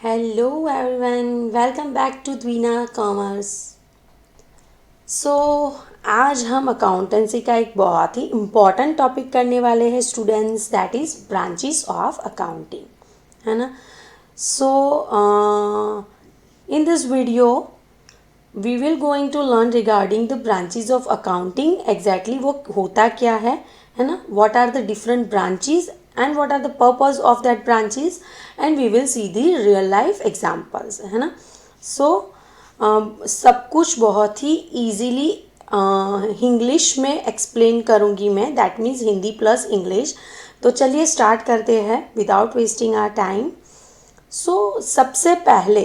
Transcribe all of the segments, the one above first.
Hello everyone, welcome back to Dwina commerce. So आज हम accountancy का एक बहुत ही इम्पॉर्टेंट टॉपिक करने वाले हैं students, that is branches of accounting, है ना। So in this video we will going to learn regarding the branches of accounting, exactly वो होता क्या है ना, what are the different branches and what are the purpose of that branches, and we will see the real life examples, है ना। so सब कुछ बहुत ही easily इंग्लिश में एक्सप्लेन करूँगी मैं, that means Hindi plus English. तो चलिए स्टार्ट करते हैं without wasting our time. So सबसे पहले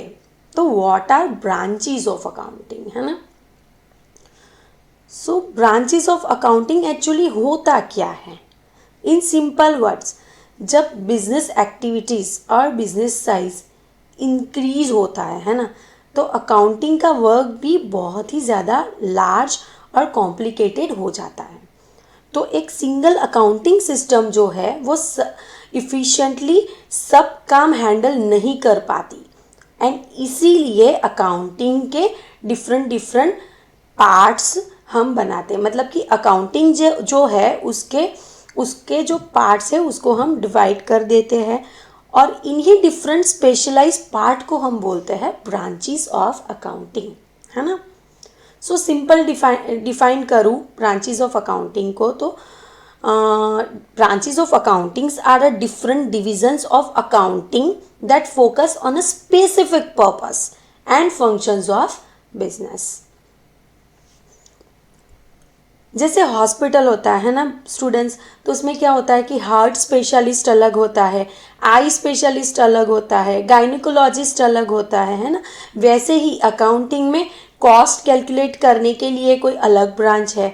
तो what are branches of accounting, है ना। So branches of accounting actually होता क्या है? इन सिंपल वर्ड्स, जब बिजनेस एक्टिविटीज़ और बिजनेस साइज इंक्रीज होता है ना, तो अकाउंटिंग का वर्क भी बहुत ही ज़्यादा लार्ज और कॉम्प्लिकेटेड हो जाता है। तो एक सिंगल अकाउंटिंग सिस्टम जो है वो इफ़िशिएंटली सब काम हैंडल नहीं कर पाती, एंड इसीलिए अकाउंटिंग के डिफरेंट पार्ट्स हम बनाते हैं। मतलब कि अकाउंटिंग जो है उसके जो पार्ट्स है उसको हम डिवाइड कर देते हैं, और इन्हीं डिफरेंट स्पेशलाइज्ड पार्ट को हम बोलते हैं ब्रांचेस ऑफ अकाउंटिंग, है ना। सो सिंपल डिफाइन करूँ ब्रांचेस ऑफ अकाउंटिंग को, तो branches of accountings are a different divisions of accounting that focus on a specific purpose and functions of business. जैसे हॉस्पिटल होता है ना स्टूडेंट्स, तो उसमें क्या होता है कि हार्ट स्पेशलिस्ट अलग होता है, आई स्पेशलिस्ट अलग होता है, गायनिकोलॉजिस्ट अलग होता है ना। वैसे ही अकाउंटिंग में कॉस्ट कैलकुलेट करने के लिए कोई अलग ब्रांच है,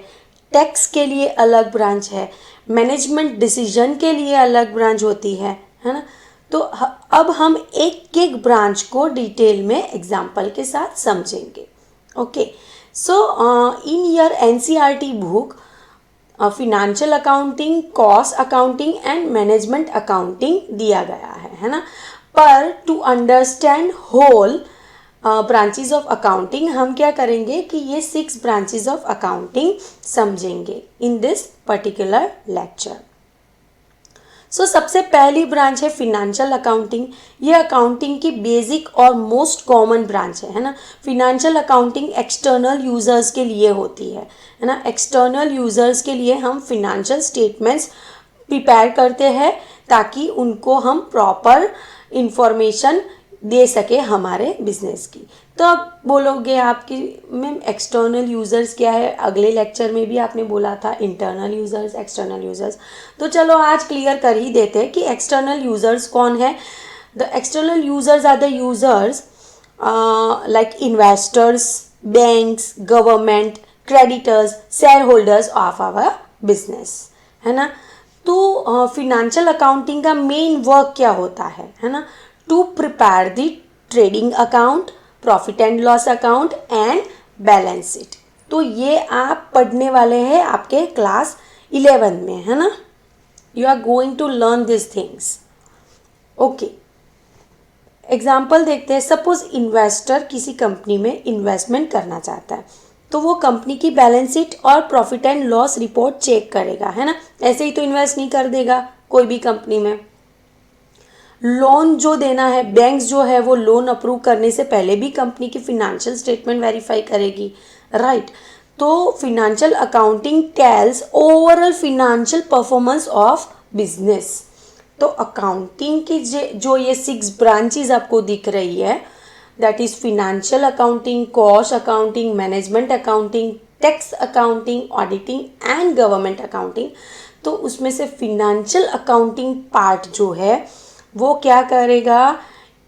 टैक्स के लिए अलग ब्रांच है, मैनेजमेंट डिसीजन के लिए अलग ब्रांच होती है ना। तो अब हम एक एक ब्रांच को डिटेल में एग्जाम्पल के साथ समझेंगे। Okay, so in your NCERT book, financial accounting, cost accounting and management accounting दिया गया है ना। पर to understand whole branches of accounting हम क्या करेंगे कि ये 6 ब्रांचेस ऑफ अकाउंटिंग समझेंगे इन दिस पर्टिकुलर लेक्चर। सो सबसे पहली ब्रांच है फिनेंशियल अकाउंटिंग। ये अकाउंटिंग की बेसिक और मोस्ट कॉमन ब्रांच है ना। फिनेंशियल अकाउंटिंग एक्सटर्नल यूजर्स के लिए होती है ना। एक्सटर्नल यूजर्स के लिए हम फिनेंशियल स्टेटमेंट्स प्रिपेयर करते हैं ताकि उनको हम प्रॉपर इंफॉर्मेशन दे सके हमारे बिजनेस की। तो अब बोलोगे आपकी मैम एक्सटर्नल यूज़र्स क्या है? अगले लेक्चर में भी आपने बोला था इंटरनल यूज़र्स, एक्सटर्नल यूज़र्स। तो चलो आज क्लियर कर ही देते हैं कि एक्सटर्नल यूज़र्स कौन है। The external users are the users like investors, banks, government, creditors, share holders of our business, है ना। तो फिनेंशियल अकाउंटिंग का मेन वर्क क्या होता है ना, to prepare the trading account, profit and loss account and balance sheet. तो ये आप पढ़ने वाले हैं आपके क्लास 11 में, है ना। You are going to learn this things. Okay, example देखते हैं। सपोज इन्वेस्टर किसी कंपनी में इन्वेस्टमेंट करना चाहता है, तो वो कंपनी की बैलेंस शीट और profit and loss report check करेगा, है ना। ऐसे ही तो इन्वेस्ट नहीं कर देगा कोई भी कंपनी में। लोन जो देना है, बैंक्स जो है वो लोन अप्रूव करने से पहले भी कंपनी की फिनेंशियल स्टेटमेंट वेरीफाई करेगी, राइट। तो financial accounting tells overall financial performance of business. तो अकाउंटिंग की जो ये 6 ब्रांचेस आपको दिख रही है, that is financial accounting, cost accounting, management accounting, tax accounting, auditing and government accounting. तो उसमें से फिनेंशियल अकाउंटिंग पार्ट जो है वो क्या करेगा,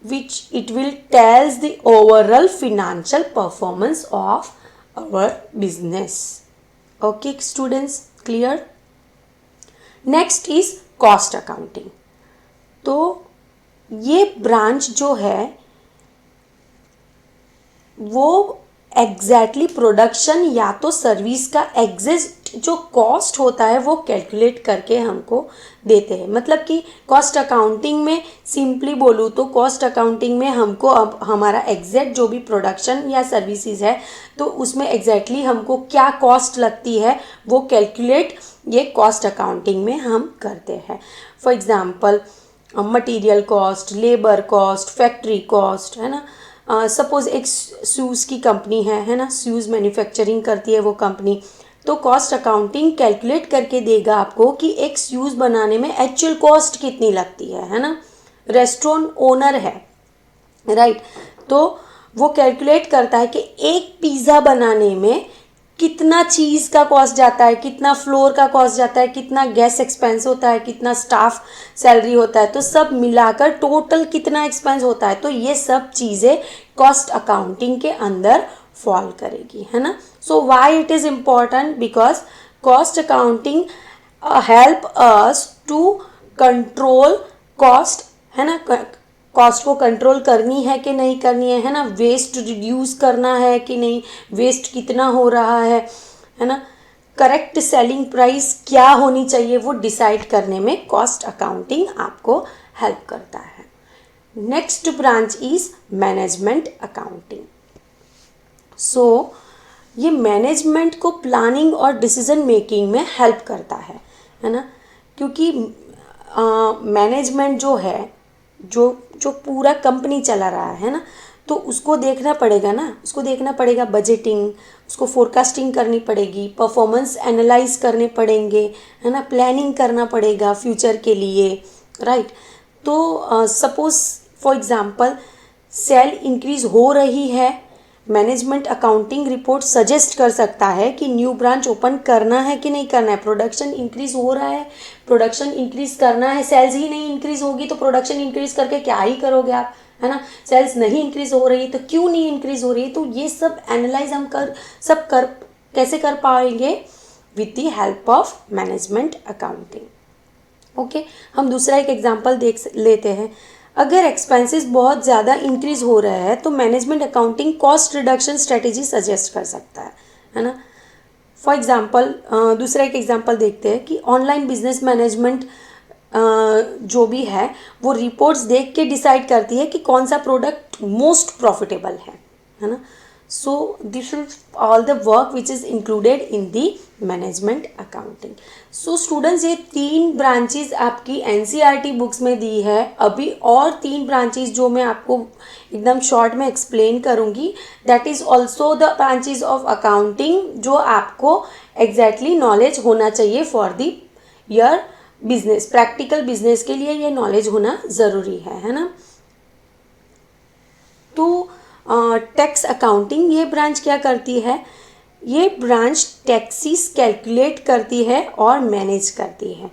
which it will tells the overall financial performance of our business. Okay students, clear. Next is cost accounting. तो ये ब्रांच जो है वो एग्जैक्टली प्रोडक्शन या तो सर्विस का एग्जिस्ट जो कॉस्ट होता है वो कैलकुलेट करके हमको देते हैं। मतलब कि कॉस्ट अकाउंटिंग में सिंपली बोलूँ तो कॉस्ट अकाउंटिंग में हमको अब हमारा एग्जैक्ट जो भी प्रोडक्शन या सर्विसेज है तो उसमें एग्जैक्टली हमको क्या कॉस्ट लगती है वो कैलकुलेट ये कॉस्ट अकाउंटिंग में हम करते हैं। For example material cost, labour cost, factory cost, है ना। सपोज एक शूज़ की कंपनी है ना, शूज़ मैन्युफैक्चरिंग करती है वो कंपनी, तो कॉस्ट अकाउंटिंग कैलकुलेट करके देगा आपको कि एक शूज़ बनाने में एक्चुअल कॉस्ट कितनी लगती है ना। रेस्टोरेंट ओनर है, राइट, तो वो कैलकुलेट करता है कि एक पिज़्ज़ा बनाने में कितना चीज़ का कॉस्ट जाता है, कितना फ्लोर का कॉस्ट जाता है, कितना गैस एक्सपेंस होता है, कितना स्टाफ सैलरी होता है, तो सब मिलाकर टोटल कितना एक्सपेंस होता है। तो ये सब चीज़ें कॉस्ट अकाउंटिंग के अंदर फॉल करेगी, है ना। So why it is important, because cost accounting help us to control cost, है ना। कॉस्ट को कंट्रोल करनी है कि नहीं करनी है ना। वेस्ट रिड्यूस करना है कि नहीं, वेस्ट कितना हो रहा है ना। करेक्ट सेलिंग प्राइस क्या होनी चाहिए वो डिसाइड करने में कॉस्ट अकाउंटिंग आपको हेल्प करता है। Next branch is management accounting. So ये मैनेजमेंट को प्लानिंग और डिसीजन मेकिंग में हेल्प करता है ना। क्योंकि मैनेजमेंट जो है, जो जो पूरा कंपनी चला रहा है ना, तो उसको देखना पड़ेगा ना, उसको देखना पड़ेगा बजटिंग, उसको फोरकास्टिंग करनी पड़ेगी, परफॉर्मेंस एनालाइज करने पड़ेंगे, है ना, प्लानिंग करना पड़ेगा फ्यूचर के लिए, राइट। तो suppose for example sale increase हो रही है, मैनेजमेंट अकाउंटिंग रिपोर्ट सजेस्ट कर सकता है कि न्यू ब्रांच ओपन करना है कि नहीं करना है। प्रोडक्शन इंक्रीज हो रहा है, प्रोडक्शन इंक्रीज करना है, सेल्स ही नहीं इंक्रीज होगी तो प्रोडक्शन इंक्रीज करके क्या ही करोगे आप, है ना। सेल्स नहीं इंक्रीज हो रही तो क्यों नहीं इंक्रीज हो रही, तो ये सब एनालाइज हम कैसे कर पाएंगे, with the help of management accounting. Okay, हम दूसरा एक एग्जाम्पल देख लेते हैं। अगर एक्सपेंसेस बहुत ज़्यादा इंक्रीज हो रहा है तो management accounting cost reduction strategy suggest कर सकता है ना। फॉर एग्जांपल दूसरा एक एग्जांपल देखते हैं कि ऑनलाइन बिजनेस मैनेजमेंट जो भी है वो रिपोर्ट्स देख के डिसाइड करती है कि कौन सा प्रोडक्ट मोस्ट प्रॉफिटेबल है ना। So this is all the work which is included in the management accounting. So students, ये 3 ब्रांचेज आपकी NCERT बुक्स में दी है। अभी और 3 ब्रांचेज जो मैं आपको एकदम शॉर्ट में एक्सप्लेन करूँगी, that is also the branches of accounting जो आपको एग्जैक्टली नॉलेज होना चाहिए for the your business. Practical business के लिए ये नॉलेज होना ज़रूरी है ना। तो टैक्स अकाउंटिंग, ये ब्रांच क्या करती है, ये ब्रांच टैक्सेस कैलकुलेट करती है और मैनेज करती है,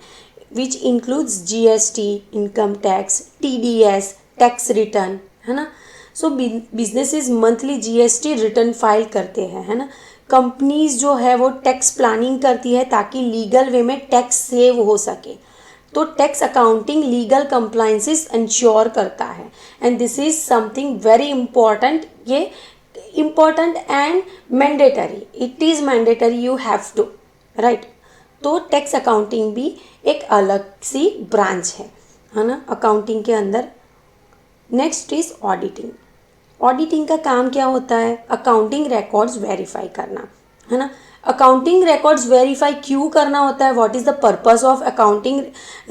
which includes GST, income tax, TDS, tax return, है ना। So businesses monthly GST return file करते हैं, है ना। कंपनीज जो है वो टैक्स प्लानिंग करती है ताकि लीगल वे में टैक्स सेव हो सके। तो tax accounting legal compliances ensure करता है, and this is something very important. ये important and mandatory, it is mandatory, you have to, right. तो टैक्स अकाउंटिंग भी एक अलग सी ब्रांच है ना अकाउंटिंग के अंदर। Next is auditing. ऑडिटिंग का काम क्या होता है, अकाउंटिंग रिकॉर्ड्स वेरीफाई करना, है ना। अकाउंटिंग रिकॉर्ड्स वेरीफाई क्यों करना होता है, what is the purpose of accounting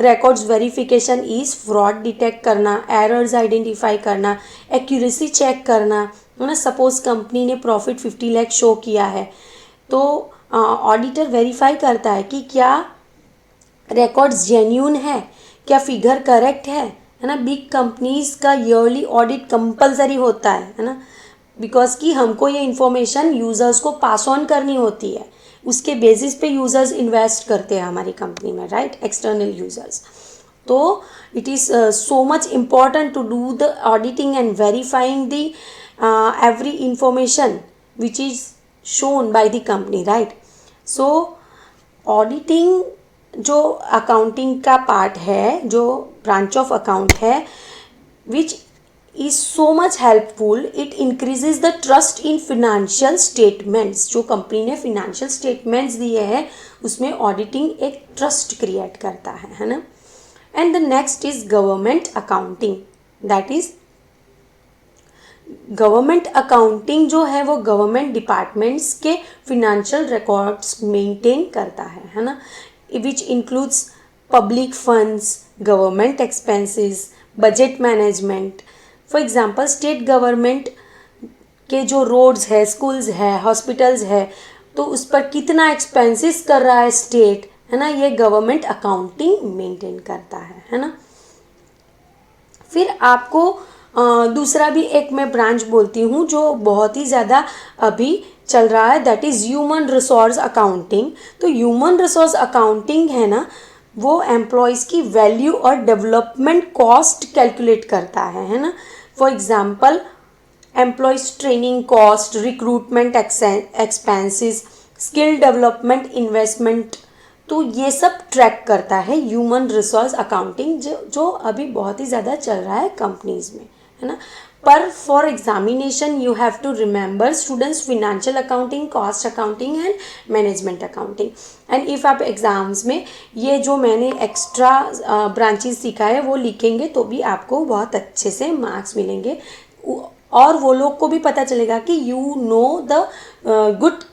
records verification is fraud detect करना, एरर्स आइडेंटिफाई करना, एक्यूरेसी चेक करना, है ना। सपोज कंपनी ने प्रॉफिट 50 लाख शो किया है तो ऑडिटर वेरीफाई करता है कि क्या रिकॉर्ड्स जेन्यून है, क्या फिगर करेक्ट है ना। बिग कंपनीज का ईयरली ऑडिट कंपलसरी होता है ना, बिकॉज कि हमको ये इन्फॉर्मेशन यूज़र्स को पास ऑन करनी होती है, उसके बेसिस पे यूज़र्स इन्वेस्ट करते हैं हमारी कंपनी में, राइट, एक्सटर्नल यूज़र्स। तो it is so much important to do the auditing and verifying the every information which is shown by the company, right. So auditing जो अकाउंटिंग का पार्ट है, जो ब्रांच ऑफ अकाउंट है, विच is so much helpful. It increases the trust in financial statements. जो company ने financial statements दिए हैं उसमें auditing एक trust create करता है ना. And the next is government accounting. That is government accounting जो है वो गवर्नमेंट डिपार्टमेंट्स के फिनेंशियल रिकॉर्ड्स मेंटेन करता है ना, which includes public funds, government expenses, budget management. For example state government के जो रोड्स है, स्कूल्स है, हॉस्पिटल्स है, तो उस पर कितना एक्सपेंसेस कर रहा है स्टेट, है ना, ये गवर्नमेंट अकाउंटिंग मेंटेन करता है ना. फिर आपको दूसरा भी एक मैं ब्रांच बोलती हूँ जो बहुत ही ज़्यादा अभी चल रहा है, that is human resource accounting. तो ह्यूमन रिसोर्स अकाउंटिंग है ना, वो एम्प्लॉयज़ की वैल्यू और डेवलपमेंट कॉस्ट कैलकुलेट करता है ना. For example employees training cost, recruitment expenses, skill development investment, तो ये सब ट्रैक करता है ह्यूमन रिसोर्स अकाउंटिंग, जो अभी बहुत ही ज़्यादा चल रहा है कंपनीज में, है ना. पर for examination you have to remember students financial accounting, cost accounting and management accounting. And if आप एग्ज़ाम्स में ये जो मैंने एक्स्ट्रा ब्रांचेस सीखा है वो लिखेंगे तो भी आपको बहुत अच्छे से मार्क्स मिलेंगे, और वो लोग को भी पता चलेगा कि you know the good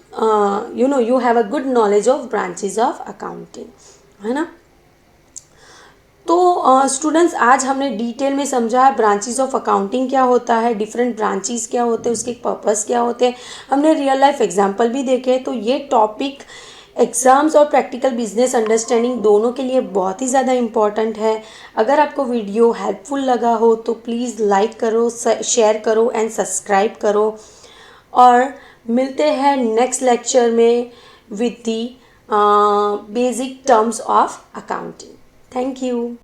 you have a good knowledge of branches of accounting, है ना. तो स्टूडेंट्स आज हमने डिटेल में समझा है ब्रांचेस ऑफ अकाउंटिंग क्या होता है, डिफरेंट ब्रांचेस क्या होते हैं, उसके पर्पस क्या होते हैं, हमने रियल लाइफ एग्जांपल भी देखे. तो ये टॉपिक एग्ज़ाम्स और प्रैक्टिकल बिजनेस अंडरस्टैंडिंग दोनों के लिए बहुत ही ज़्यादा इम्पॉर्टेंट है. अगर आपको वीडियो हेल्पफुल लगा हो तो प्लीज़ लाइक करो, शेयर करो एंड सब्सक्राइब करो, और मिलते हैं नेक्स्ट लेक्चर में with the basic terms of accounting. Thank you.